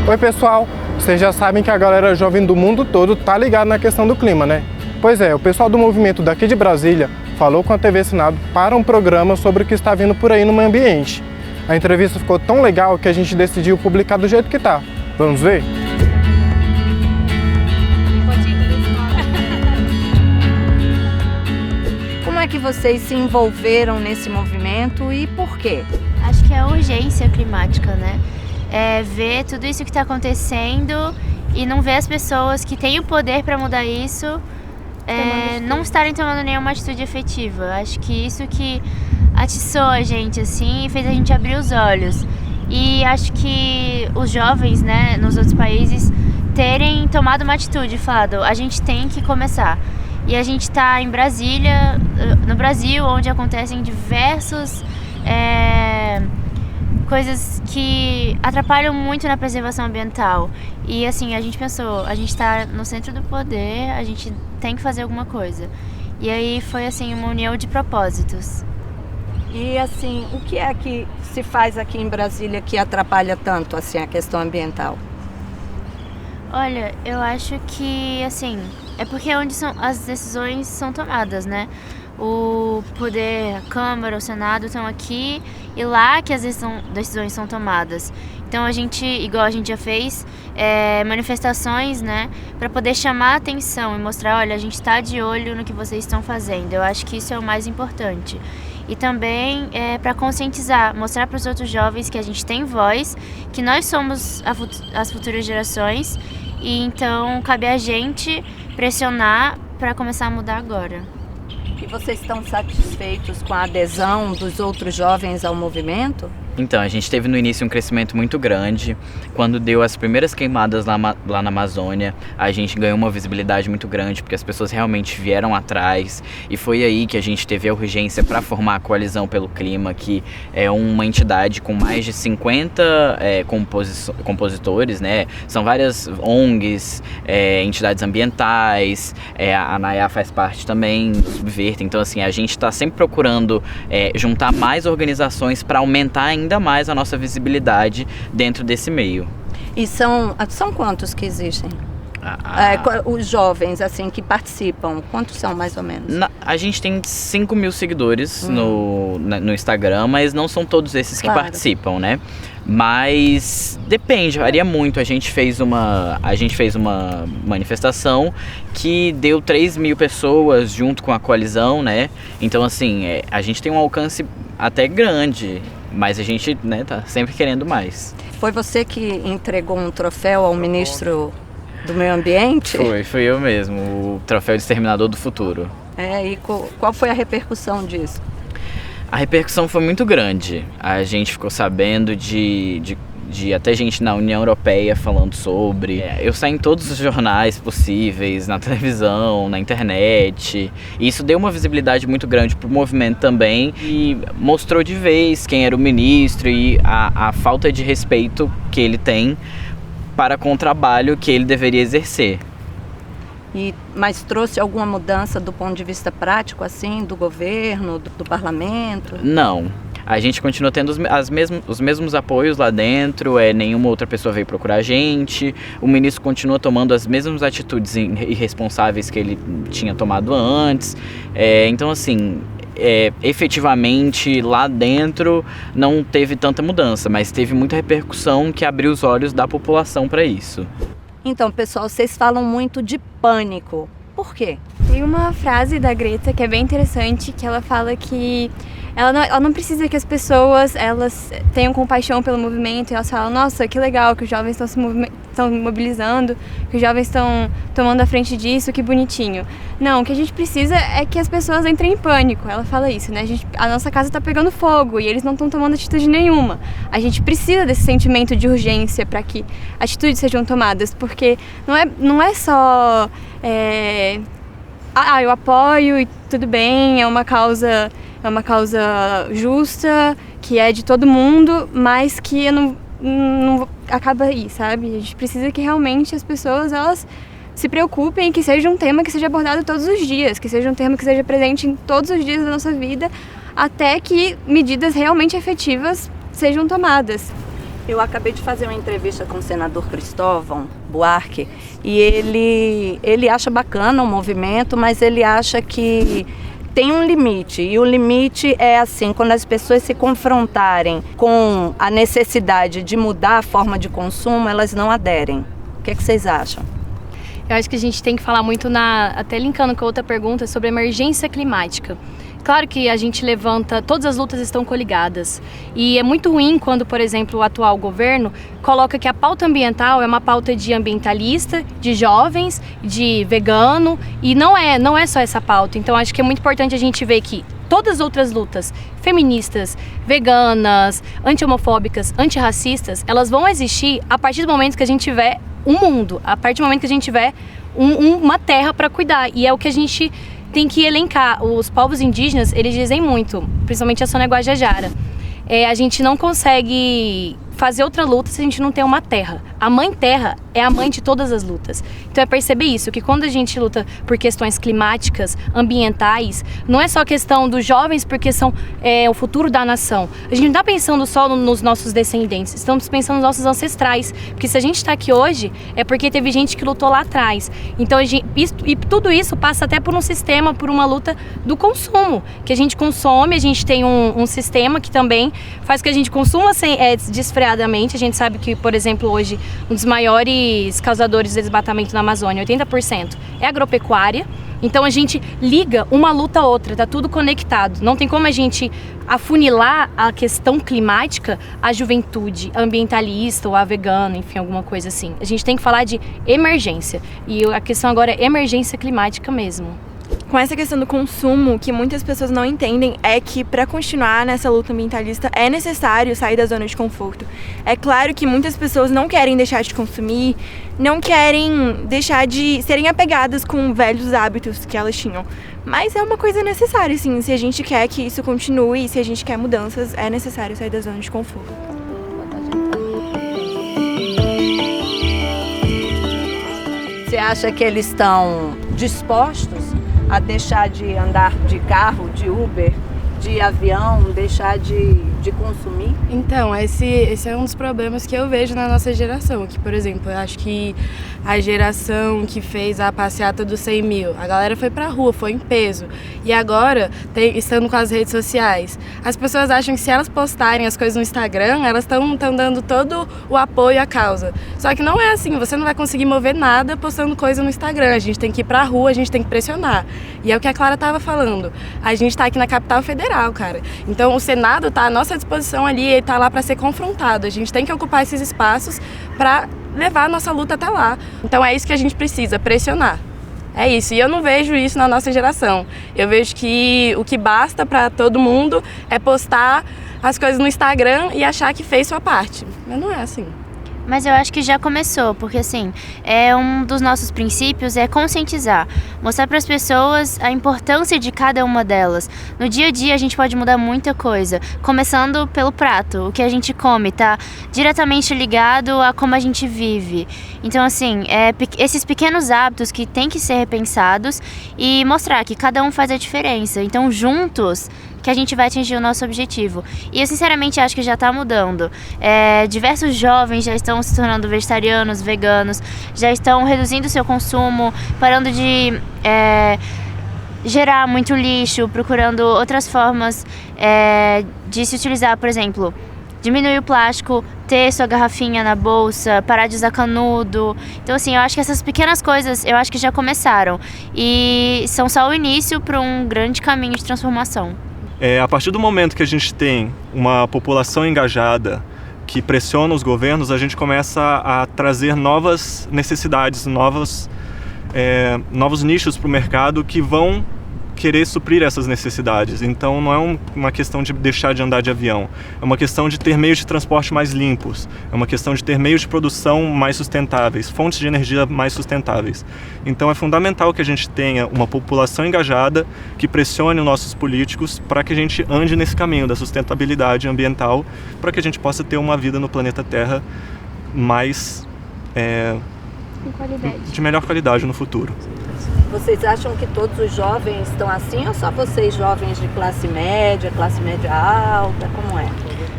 Oi pessoal, vocês já sabem que a galera jovem do mundo todo tá ligada na questão do clima, né? Pois é, o pessoal do movimento daqui de Brasília falou com a TV Senado para um programa sobre o que está vindo por aí no meio ambiente. A entrevista ficou tão legal que a gente decidiu publicar do jeito que tá. Vamos ver? Como é que vocês se envolveram nesse movimento e por quê? Acho que é a urgência climática, né? É ver tudo isso que está acontecendo e não ver as pessoas que têm o poder para mudar isso não estarem tomando nenhuma atitude efetiva. Acho que isso que atiçou a gente assim e fez a gente abrir os olhos. E acho que os jovens, né, nos outros países terem tomado uma atitude, falado, a gente tem que começar. E a gente está em Brasília, no Brasil, onde acontecem diversos coisas que atrapalham muito na preservação ambiental. E assim, a gente pensou, a gente está no centro do poder, a gente tem que fazer alguma coisa. E aí foi assim, uma união de propósitos. E assim, o que é que se faz aqui em Brasília que atrapalha tanto assim a questão ambiental? Olha, eu acho que assim, é porque é onde as decisões são tomadas, né? O poder, a Câmara, o Senado estão aqui e lá que as decisões são tomadas. Então a gente, igual a gente já fez, manifestações, né, para poder chamar a atenção e mostrar, olha, a gente está de olho no que vocês estão fazendo. Eu acho que isso é o mais importante. E também para conscientizar, mostrar para os outros jovens que a gente tem voz, que nós somos as futuras gerações e então cabe a gente pressionar para começar a mudar agora. E vocês estão satisfeitos com a adesão dos outros jovens ao movimento? Então, a gente teve no início um crescimento muito grande. Quando deu as primeiras queimadas lá na Amazônia, a gente ganhou uma visibilidade muito grande, porque as pessoas realmente vieram atrás. E foi aí que a gente teve a urgência para formar a Coalizão pelo Clima, que é uma entidade com mais de 50 compositores, né? São várias ONGs, entidades ambientais, a ANAIA faz parte também do Subverta. Então, assim, a gente está sempre procurando juntar mais organizações para aumentar ainda mais a nossa visibilidade dentro desse meio. E são quantos que existem? Os jovens assim que participam, quantos são mais ou menos? A gente tem 5 mil seguidores no Instagram, mas não são todos esses que participam, né? Mas depende, varia muito. A gente fez uma manifestação que deu 3 mil pessoas junto com a coalizão, né? Então assim, a gente tem um alcance até grande, mas a gente, né, tá sempre querendo mais. Foi você que entregou um troféu ao ministro do Meio Ambiente? Foi eu mesmo, o troféu de Exterminador do Futuro. E qual foi a repercussão disso? A repercussão foi muito grande. A gente ficou sabendo de até gente na União Europeia falando sobre. Eu saí em todos os jornais possíveis, na televisão, na internet. E isso deu uma visibilidade muito grande pro movimento também e mostrou de vez quem era o ministro e a falta de respeito que ele tem para com o trabalho que ele deveria exercer. Mas trouxe alguma mudança do ponto de vista prático, assim, do governo, do parlamento? Não. A gente continua tendo os mesmos apoios lá dentro, nenhuma outra pessoa veio procurar a gente, o ministro continua tomando as mesmas atitudes irresponsáveis que ele tinha tomado antes. Então, assim, efetivamente lá dentro não teve tanta mudança, mas teve muita repercussão que abriu os olhos da população para isso. Então, pessoal, vocês falam muito de pânico. Por quê? Tem uma frase da Greta que é bem interessante, que ela fala que ela não precisa que as pessoas elas tenham compaixão pelo movimento e elas falam, nossa, que legal que os jovens estão mobilizando, que os jovens estão tomando a frente disso, que bonitinho. Não, o que a gente precisa é que as pessoas entrem em pânico. Ela fala isso, né? A nossa casa está pegando fogo e eles não estão tomando atitude nenhuma. A gente precisa desse sentimento de urgência para que atitudes sejam tomadas, porque não é só eu apoio e tudo bem, é uma causa justa, que é de todo mundo, mas que não acaba aí, sabe? A gente precisa que realmente as pessoas, elas se preocupem, que seja um tema que seja abordado todos os dias, que seja um tema que seja presente em todos os dias da nossa vida, até que medidas realmente efetivas sejam tomadas. Eu acabei de fazer uma entrevista com o senador Cristóvão Buarque e ele acha bacana o movimento, mas ele acha que tem um limite, e o limite é assim, quando as pessoas se confrontarem com a necessidade de mudar a forma de consumo, elas não aderem. O que é que vocês acham? Eu acho que a gente tem que falar muito, até linkando com a outra pergunta, sobre a emergência climática. Claro que a gente levanta, todas as lutas estão coligadas e é muito ruim quando, por exemplo, o atual governo coloca que a pauta ambiental é uma pauta de ambientalista, de jovens, de vegano, e não é só essa pauta. Então acho que é muito importante a gente ver que todas as outras lutas, feministas, veganas, anti-homofóbicas, antirracistas, elas vão existir a partir do momento que a gente tiver um mundo, a partir do momento que a gente tiver uma terra para cuidar, e é o que a gente tem que elencar. Os povos indígenas, eles dizem muito, principalmente a Sônia Guajajara, a gente não consegue fazer outra luta se a gente não tem uma terra. A mãe terra é a mãe de todas as lutas. Então é perceber isso, que quando a gente luta por questões climáticas, ambientais, não é só questão dos jovens porque são o futuro da nação. A gente não está pensando só nos nossos descendentes, estamos pensando nos nossos ancestrais. Porque se a gente está aqui hoje, é porque teve gente que lutou lá atrás. Então tudo isso passa até por um sistema, por uma luta do consumo. Que a gente consome, a gente tem um sistema que também faz que a gente consuma desfreadamente. A gente sabe que, por exemplo, hoje, um dos maiores causadores de desmatamento na Amazônia, 80%, é agropecuária. Então a gente liga uma luta a outra, tá tudo conectado. Não tem como a gente afunilar a questão climática à juventude ambientalista ou a vegana, enfim, alguma coisa assim. A gente tem que falar de emergência. E a questão agora é emergência climática mesmo. Com essa questão do consumo, que muitas pessoas não entendem é que para continuar nessa luta ambientalista é necessário sair da zona de conforto. É claro que muitas pessoas não querem deixar de consumir, não querem deixar de serem apegadas com velhos hábitos que elas tinham. Mas é uma coisa necessária, sim. Se a gente quer que isso continue, se a gente quer mudanças, é necessário sair da zona de conforto. Você acha que eles estão dispostos a deixar de andar de carro, de Uber, de avião, deixar de consumir? Então, esse é um dos problemas que eu vejo na nossa geração. Que, por exemplo, eu acho que a geração que fez a passeata dos 100 mil, a galera foi pra rua, foi em peso. E agora, estando com as redes sociais, as pessoas acham que se elas postarem as coisas no Instagram, elas estão dando todo o apoio à causa. Só que não é assim, você não vai conseguir mover nada postando coisa no Instagram. A gente tem que ir pra rua, a gente tem que pressionar. E é o que a Clara estava falando. A gente está aqui na capital federal, cara. Então o Senado está à nossa disposição ali, ele está lá para ser confrontado. A gente tem que ocupar esses espaços para levar a nossa luta até lá. Então é isso que a gente precisa, pressionar. É isso, e eu não vejo isso na nossa geração. Eu vejo que o que basta para todo mundo é postar as coisas no Instagram e achar que fez sua parte. Mas não é assim. Mas eu acho que já começou, porque assim, um dos nossos princípios é conscientizar, mostrar para as pessoas a importância de cada uma delas. No dia a dia a gente pode mudar muita coisa, começando pelo prato, o que a gente come, tá diretamente ligado a como a gente vive. Então assim, esses pequenos hábitos que tem que ser repensados e mostrar que cada um faz a diferença. Então juntos que a gente vai atingir o nosso objetivo. E eu sinceramente acho que já está mudando. Diversos jovens já estão se tornando vegetarianos, veganos, já estão reduzindo o seu consumo, parando de gerar muito lixo, procurando outras formas de se utilizar, por exemplo, diminuir o plástico, ter sua garrafinha na bolsa, parar de usar canudo. Então assim, eu acho que essas pequenas coisas, eu acho que já começaram. E são só o início para um grande caminho de transformação. A partir do momento que a gente tem uma população engajada que pressiona os governos, a gente começa a trazer novas necessidades, novos nichos para o mercado que vão querer suprir essas necessidades. Então não é uma questão de deixar de andar de avião, é uma questão de ter meios de transporte mais limpos, é uma questão de ter meios de produção mais sustentáveis, fontes de energia mais sustentáveis. Então é fundamental que a gente tenha uma população engajada que pressione os nossos políticos para que a gente ande nesse caminho da sustentabilidade ambiental, para que a gente possa ter uma vida no planeta Terra mais de melhor qualidade no futuro. Vocês acham que todos os jovens estão assim ou só vocês jovens de classe média alta, como é?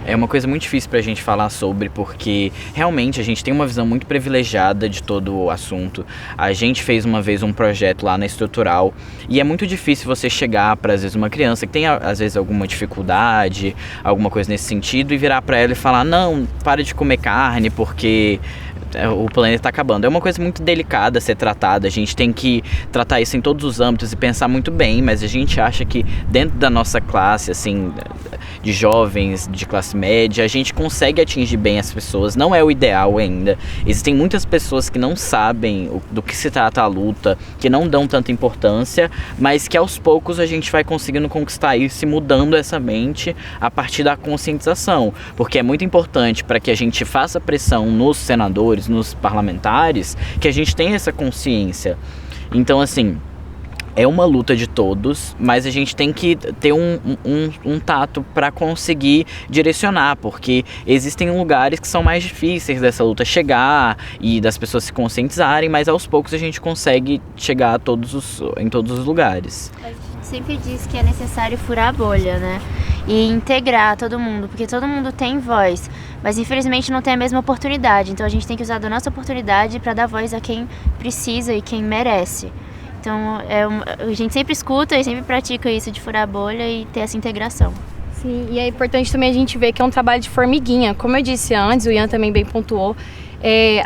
É uma coisa muito difícil pra gente falar sobre, porque realmente a gente tem uma visão muito privilegiada de todo o assunto. A gente fez uma vez um projeto lá na Estrutural e é muito difícil você chegar para, às vezes, uma criança que tem, às vezes, alguma dificuldade, alguma coisa nesse sentido, e virar para ela e falar: não, para de comer carne porque o planeta está acabando. É uma coisa muito delicada a ser tratada, a gente tem que tratar isso em todos os âmbitos e pensar muito bem, mas a gente acha que dentro da nossa classe, assim, de jovens, de classe média, a gente consegue atingir bem as pessoas. Não é o ideal ainda. Existem muitas pessoas que não sabem do que se trata a luta, que não dão tanta importância, mas que aos poucos a gente vai conseguindo conquistar isso e mudando essa mente a partir da conscientização, porque é muito importante para que a gente faça pressão nos senadores, nos parlamentares, que a gente tenha essa consciência. Então, assim, é uma luta de todos, mas a gente tem que ter um tato para conseguir direcionar, porque existem lugares que são mais difíceis dessa luta chegar e das pessoas se conscientizarem, mas aos poucos a gente consegue chegar em todos os lugares. A gente sempre diz que é necessário furar a bolha, né? E integrar todo mundo, porque todo mundo tem voz, mas infelizmente não tem a mesma oportunidade. Então a gente tem que usar da nossa oportunidade para dar voz a quem precisa e quem merece. Então a gente sempre escuta e sempre pratica isso de furar a bolha e ter essa integração. Sim, e é importante também a gente ver que é um trabalho de formiguinha. Como eu disse antes, o Ian também bem pontuou,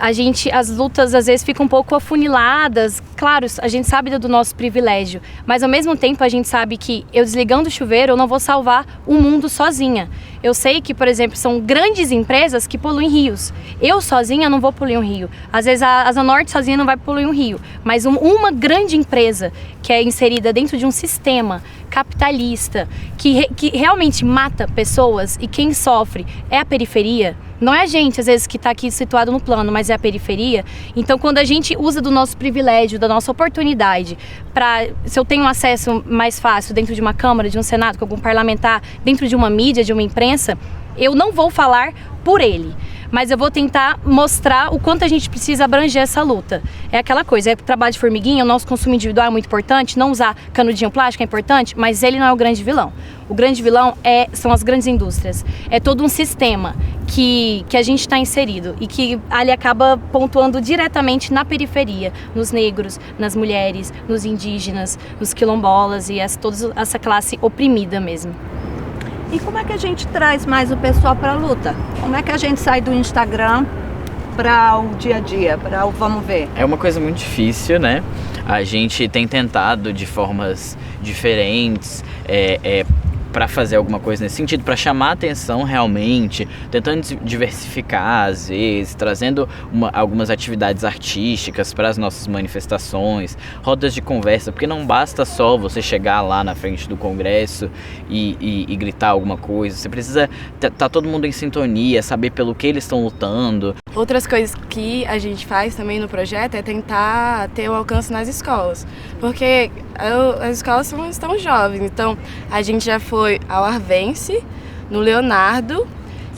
as lutas às vezes ficam um pouco afuniladas. Claro, a gente sabe do nosso privilégio, mas ao mesmo tempo a gente sabe que eu desligando o chuveiro eu não vou salvar o mundo sozinha. Eu sei que, por exemplo, são grandes empresas que poluem rios. Eu sozinha não vou poluir um rio. Às vezes a Asa Norte sozinha não vai poluir um rio, mas uma grande empresa que é inserida dentro de um sistema capitalista que realmente mata pessoas, e quem sofre é a periferia. Não é a gente, às vezes, que está aqui situado no plano, mas é a periferia. Então, quando a gente usa do nosso privilégio, da nossa oportunidade, se eu tenho um acesso mais fácil dentro de uma Câmara, de um Senado, com algum parlamentar, dentro de uma mídia, de uma imprensa, eu não vou falar por ele, mas eu vou tentar mostrar o quanto a gente precisa abranger essa luta. É aquela coisa, é trabalho de formiguinha, o nosso consumo individual é muito importante, não usar canudinho plástico é importante, mas ele não é o grande vilão. O grande vilão são as grandes indústrias. É todo um sistema que a gente está inserido e que ali acaba pontuando diretamente na periferia, nos negros, nas mulheres, nos indígenas, nos quilombolas e toda essa classe oprimida mesmo. E como é que a gente traz mais o pessoal para a luta? Como é que a gente sai do Instagram para o dia a dia, para o vamos ver? É uma coisa muito difícil, né? A gente tem tentado de formas diferentes, para fazer alguma coisa nesse sentido, para chamar a atenção realmente, tentando diversificar às vezes, trazendo algumas atividades artísticas para as nossas manifestações, rodas de conversa, porque não basta só você chegar lá na frente do Congresso e gritar alguma coisa, você precisa tá todo mundo em sintonia, saber pelo que eles estão lutando. Outras coisas que a gente faz também no projeto é tentar ter o alcance nas escolas, porque as escolas estão jovens, então a gente já foi ao Arvense, no Leonardo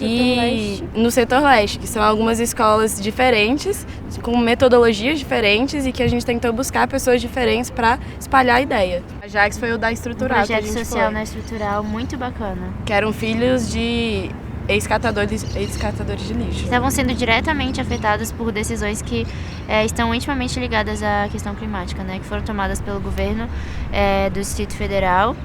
e no Setor Leste, que são algumas escolas diferentes, com metodologias diferentes e que a gente tentou buscar pessoas diferentes para espalhar a ideia. A Jax foi o da Estrutural, um projeto social na Estrutural muito bacana. Que eram filhos de ex-catadores de lixo. Estavam sendo diretamente afetados por decisões que estão intimamente ligadas à questão climática, né? Que foram tomadas pelo governo do Distrito Federal.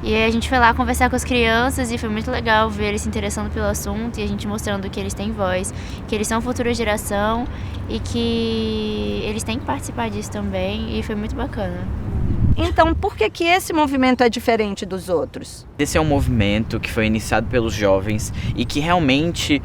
E a gente foi lá conversar com as crianças e foi muito legal ver eles se interessando pelo assunto e a gente mostrando que eles têm voz, que eles são futura geração e que eles têm que participar disso também, e foi muito bacana. Então, por que esse movimento é diferente dos outros? Esse é um movimento que foi iniciado pelos jovens e que realmente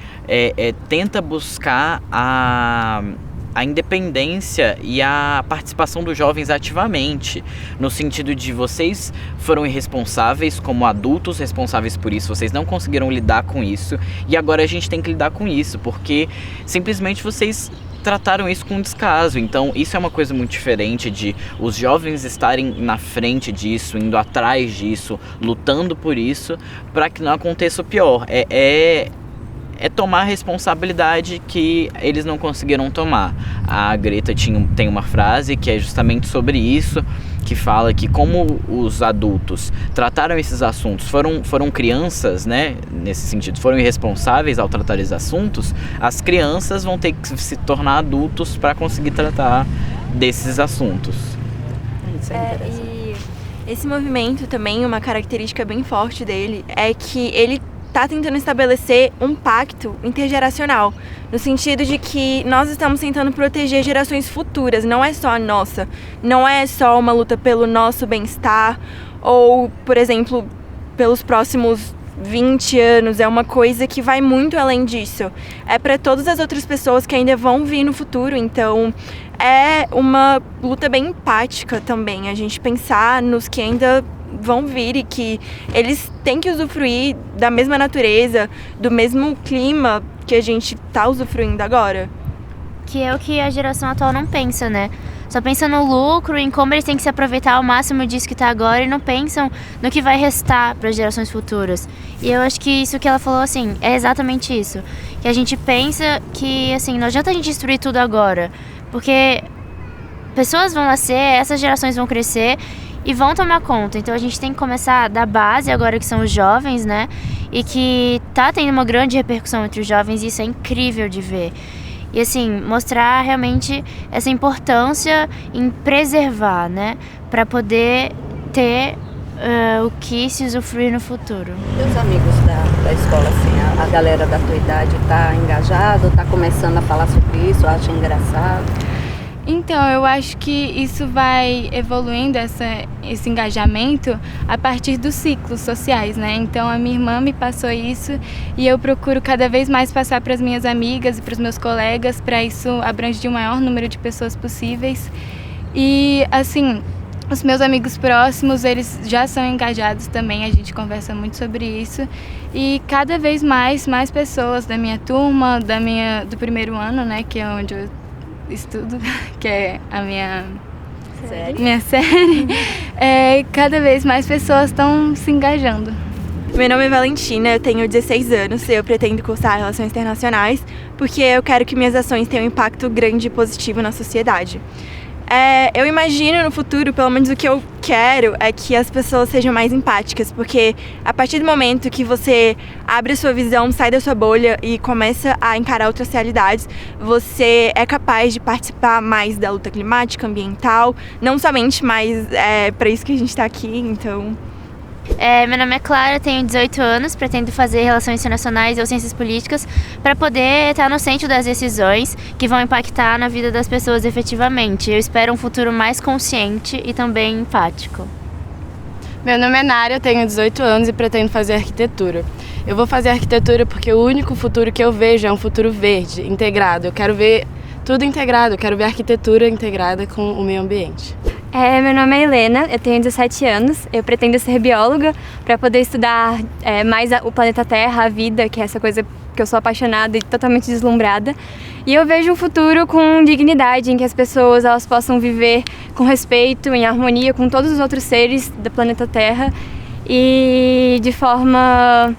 tenta buscar a independência e a participação dos jovens ativamente, no sentido de vocês foram irresponsáveis como adultos responsáveis por isso, vocês não conseguiram lidar com isso e agora a gente tem que lidar com isso, porque simplesmente vocês trataram isso com descaso. Então isso é uma coisa muito diferente de os jovens estarem na frente disso, indo atrás disso, lutando por isso, para que não aconteça o pior. É tomar a responsabilidade que eles não conseguiram tomar. A Greta tem uma frase que é justamente sobre isso, que fala que como os adultos trataram esses assuntos, foram crianças, né, nesse sentido, foram irresponsáveis ao tratar esses assuntos, as crianças vão ter que se tornar adultos para conseguir tratar desses assuntos. Isso é interessante. E esse movimento também, uma característica bem forte dele, é que ele está tentando estabelecer um pacto intergeracional, no sentido de que nós estamos tentando proteger gerações futuras, não é só a nossa, não é só uma luta pelo nosso bem-estar ou, por exemplo, pelos próximos 20 anos, é uma coisa que vai muito além disso. É para todas as outras pessoas que ainda vão vir no futuro, então é uma luta bem empática também, a gente pensar nos que ainda vão vir e que eles têm que usufruir da mesma natureza, do mesmo clima que a gente tá usufruindo agora. Que é o que a geração atual não pensa, né? Só pensa no lucro, em como eles têm que se aproveitar ao máximo disso que tá agora e não pensam no que vai restar para as gerações futuras. E eu acho que isso que ela falou, assim, é exatamente isso. Que a gente pensa que, assim, não adianta a gente destruir tudo agora, porque pessoas vão nascer, essas gerações vão crescer e vão tomar conta. Então a gente tem que começar da base agora, que são os jovens, né? E que tá tendo uma grande repercussão entre os jovens e isso é incrível de ver. E assim, mostrar realmente essa importância em preservar, né? Para poder ter o que se usufruir no futuro. E os amigos da escola, assim, a galera da tua idade tá engajado, tá começando a falar sobre isso, acha engraçado? Então, eu acho que isso vai evoluindo, esse engajamento, a partir dos ciclos sociais, né? Então, a minha irmã me passou isso e eu procuro cada vez mais passar para as minhas amigas e para os meus colegas, para isso abranger o maior número de pessoas possíveis. E, assim, os meus amigos próximos, eles já são engajados também, a gente conversa muito sobre isso. E cada vez mais pessoas da minha turma, do primeiro ano, né, que é onde eu estudo, que é a minha série, cada vez mais pessoas estão se engajando. Meu nome é Valentina, eu tenho 16 anos, eu pretendo cursar Relações Internacionais porque eu quero que minhas ações tenham um impacto grande e positivo na sociedade. Eu imagino no futuro, pelo menos o que eu quero, é que as pessoas sejam mais empáticas, porque a partir do momento que você abre a sua visão, sai da sua bolha e começa a encarar outras realidades, você é capaz de participar mais da luta climática, ambiental, não somente, mas é para isso que a gente está aqui, então... Meu nome é Clara, tenho 18 anos, pretendo fazer Relações Internacionais ou Ciências Políticas para poder estar no centro das decisões que vão impactar na vida das pessoas efetivamente. Eu espero um futuro mais consciente e também empático. Meu nome é Nara, eu tenho 18 anos e pretendo fazer arquitetura. Eu vou fazer arquitetura porque o único futuro que eu vejo é um futuro verde, integrado. Eu quero ver tudo integrado, eu quero ver arquitetura integrada com o meio ambiente. Meu nome é Helena, eu tenho 17 anos, eu pretendo ser bióloga para poder estudar mais o planeta Terra, a vida, que é essa coisa que eu sou apaixonada e totalmente deslumbrada. E eu vejo um futuro com dignidade, em que as pessoas elas possam viver com respeito, em harmonia com todos os outros seres do planeta Terra e de forma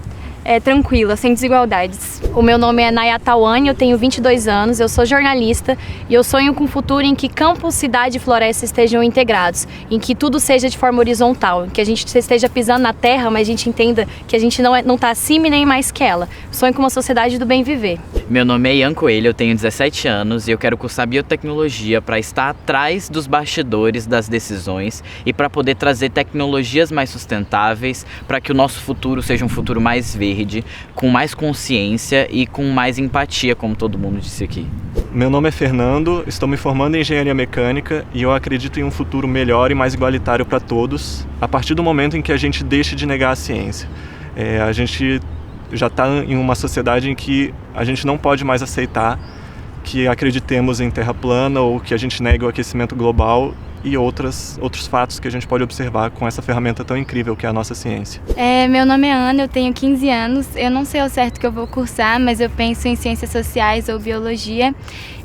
tranquila, sem desigualdades. O meu nome é Naya Tawane, eu tenho 22 anos, eu sou jornalista e eu sonho com um futuro em que campo, cidade e floresta estejam integrados, em que tudo seja de forma horizontal, em que a gente esteja pisando na terra, mas a gente entenda que a gente não está acima e nem mais que ela. Sonho com uma sociedade do bem viver. Meu nome é Ian Coelho, eu tenho 17 anos e eu quero cursar biotecnologia para estar atrás dos bastidores das decisões e para poder trazer tecnologias mais sustentáveis para que o nosso futuro seja um futuro mais verde, com mais consciência e com mais empatia, como todo mundo disse aqui. Meu nome é Fernando, estou me formando em Engenharia Mecânica e eu acredito em um futuro melhor e mais igualitário para todos, a partir do momento em que a gente deixe de negar a ciência. A gente já está em uma sociedade em que a gente não pode mais aceitar que acreditemos em terra plana ou que a gente negue o aquecimento global e outros fatos que a gente pode observar com essa ferramenta tão incrível que é a nossa ciência. Meu nome é Ana, eu tenho 15 anos, eu não sei ao certo que eu vou cursar, mas eu penso em ciências sociais ou biologia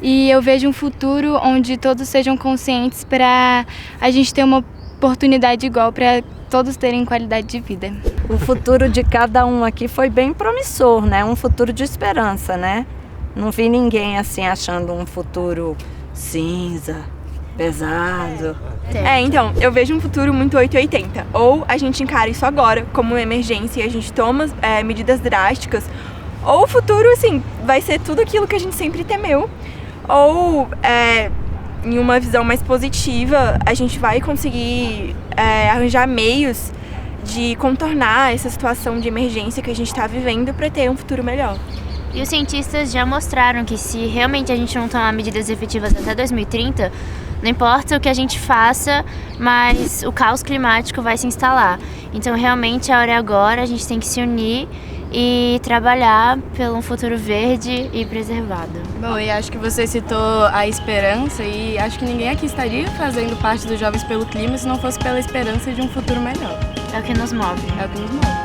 e eu vejo um futuro onde todos sejam conscientes para a gente ter uma oportunidade igual para todos terem qualidade de vida. O futuro de cada um aqui foi bem promissor, né? Um futuro de esperança, né? Não vi ninguém assim achando um futuro cinza, Pesado. Então, eu vejo um futuro muito 880. Ou a gente encara isso agora como uma emergência e a gente toma medidas drásticas, ou o futuro, assim, vai ser tudo aquilo que a gente sempre temeu. Ou, em uma visão mais positiva, a gente vai conseguir arranjar meios de contornar essa situação de emergência que a gente está vivendo para ter um futuro melhor. E os cientistas já mostraram que se realmente a gente não tomar medidas efetivas até 2030, não importa o que a gente faça, mas o caos climático vai se instalar. Então, realmente, a hora é agora, a gente tem que se unir e trabalhar pelo um futuro verde e preservado. Bom, e acho que você citou a esperança e acho que ninguém aqui estaria fazendo parte dos Jovens pelo Clima se não fosse pela esperança de um futuro melhor. É o que nos move. É o que nos move.